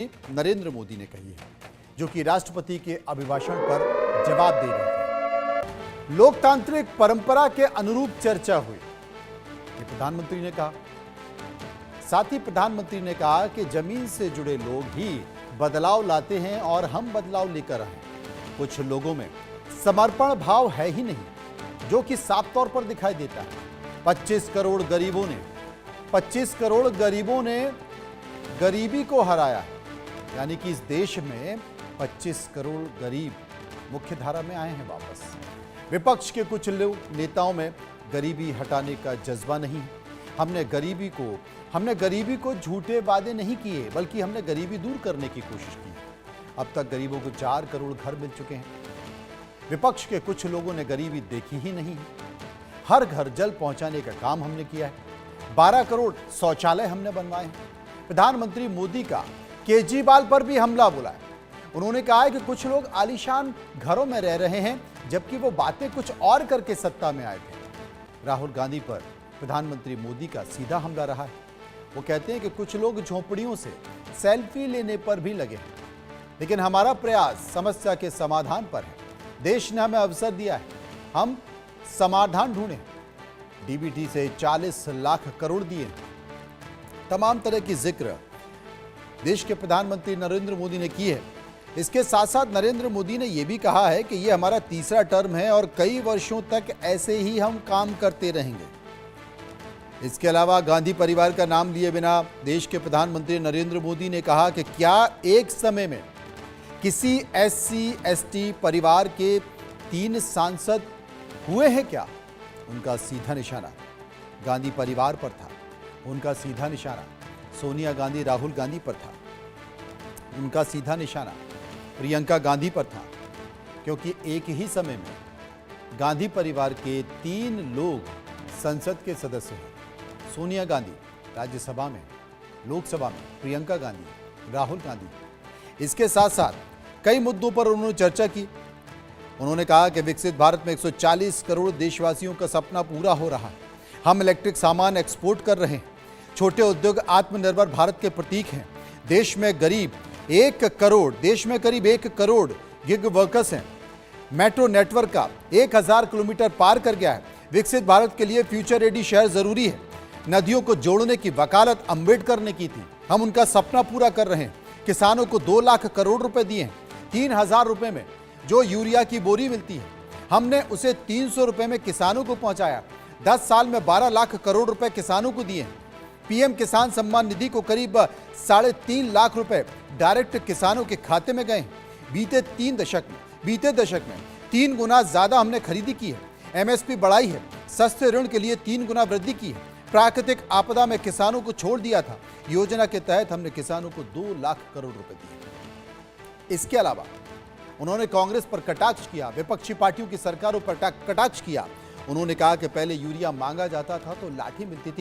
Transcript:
नरेंद्र मोदी ने कही है, जो कि राष्ट्रपति के अभिभाषण पर जवाब दे रहे थे। लोकतांत्रिक परंपरा के अनुरूप चर्चा हुई, ये प्रधानमंत्री ने कहा। साथ ही प्रधानमंत्री ने कहा कि जमीन से जुड़े लोग ही बदलाव लाते हैं और हम बदलाव लेकर आए। कुछ लोगों में समर्पण भाव है ही नहीं, जो कि साफ तौर पर दिखाई देता है। 25 करोड़ गरीबों ने गरीबी को हराया है, यानी कि इस देश में 25 करोड़ गरीब मुख्यधारा में आए हैं वापस। विपक्ष के कुछ नेताओं में गरीबी हटाने का जज्बा नहीं है। हमने गरीबी को झूठे वादे नहीं किए, बल्कि हमने गरीबी दूर करने की कोशिश की। अब तक गरीबों को 4 करोड़ घर मिल चुके हैं। विपक्ष के कुछ लोगों ने गरीबी देखी ही नहीं है। हर घर जल पहुंचाने का काम हमने किया है। 12 करोड़ शौचालय हमने बनवाए हैं। प्रधानमंत्री मोदी का केजरीवाल पर भी हमला बोला है। उन्होंने कहा है कि कुछ लोग आलीशान घरों में रह रहे हैं, जबकि वो बातें कुछ और करके सत्ता में आए थे। राहुल गांधी पर प्रधानमंत्री मोदी का सीधा हमला रहा है। वो कहते हैं कि कुछ लोग झोंपड़ियों से सेल्फी लेने पर भी लगे हैं, लेकिन हमारा प्रयास समस्या के समाधान पर है। देश ने हमें अवसर दिया है, हम समाधान ढूंढें। डीबीटी से 40 लाख करोड़ दिए। तमाम तरह की जिक्र देश के प्रधानमंत्री नरेंद्र मोदी ने की है। इसके साथ साथ नरेंद्र मोदी ने यह भी कहा है कि यह हमारा तीसरा टर्म है और कई वर्षों तक ऐसे ही हम काम करते रहेंगे। इसके अलावा गांधी परिवार का नाम लिए बिना देश के प्रधानमंत्री नरेंद्र मोदी ने कहा कि क्या एक समय में किसी SC/ST परिवार के 3 सांसद हुए हैं क्या? उनका सीधा निशाना गांधी परिवार पर था। उनका सीधा निशाना सोनिया गांधी, राहुल गांधी पर था। उनका सीधा निशाना प्रियंका गांधी पर था, क्योंकि एक ही समय में गांधी परिवार के 3 लोग संसद के सदस्य हैं। सोनिया गांधी राज्यसभा में, लोकसभा में प्रियंका गांधी, राहुल गांधी। इसके साथ साथ कई मुद्दों पर उन्होंने चर्चा की। उन्होंने कहा कि विकसित भारत में 140 करोड़ देशवासियों का सपना पूरा हो रहा है। हम इलेक्ट्रिक सामान एक्सपोर्ट कर रहे हैं। छोटे उद्योग आत्मनिर्भर भारत के प्रतीक हैं। देश में करीब 1 करोड़ गिग वर्कर्स हैं। मेट्रो नेटवर्क का 1000 किलोमीटर पार कर गया है। विकसित भारत के लिए फ्यूचर रेडी शहर जरूरी है। नदियों को जोड़ने की वकालत अंबेडकर ने की थी, हम उनका सपना पूरा कर रहे हैं। किसानों को 2 लाख करोड़ रुपए दिए हैं। 3000 रुपए में जो यूरिया की बोरी मिलती है, हमने उसे 300 रुपए में किसानों को पहुंचाया। 10 साल में 12 लाख करोड़ रुपए किसानों को दिए हैं। पीएम किसान सम्मान निधि को करीब 3.5 लाख रुपए डायरेक्ट किसानों के खाते में गए। बीते दशक में 3 गुना ज्यादा हमने खरीदी की है। MSP बढ़ाई है। सस्ते ऋण के लिए 3 गुना वृद्धि की है। प्राकृतिक आपदा में किसानों को छोड़ दिया था। योजना के तहत हमने किसानों को 2 लाख करोड़ रुपए दिए। इसके अलावा उन्होंने कांग्रेस पर कटाक्ष किया, विपक्षी पार्टियों की सरकारों पर कटाक्ष किया। उन्होंने कहा कि पहले यूरिया मांगा जाता था तो लाठी मिलती थी।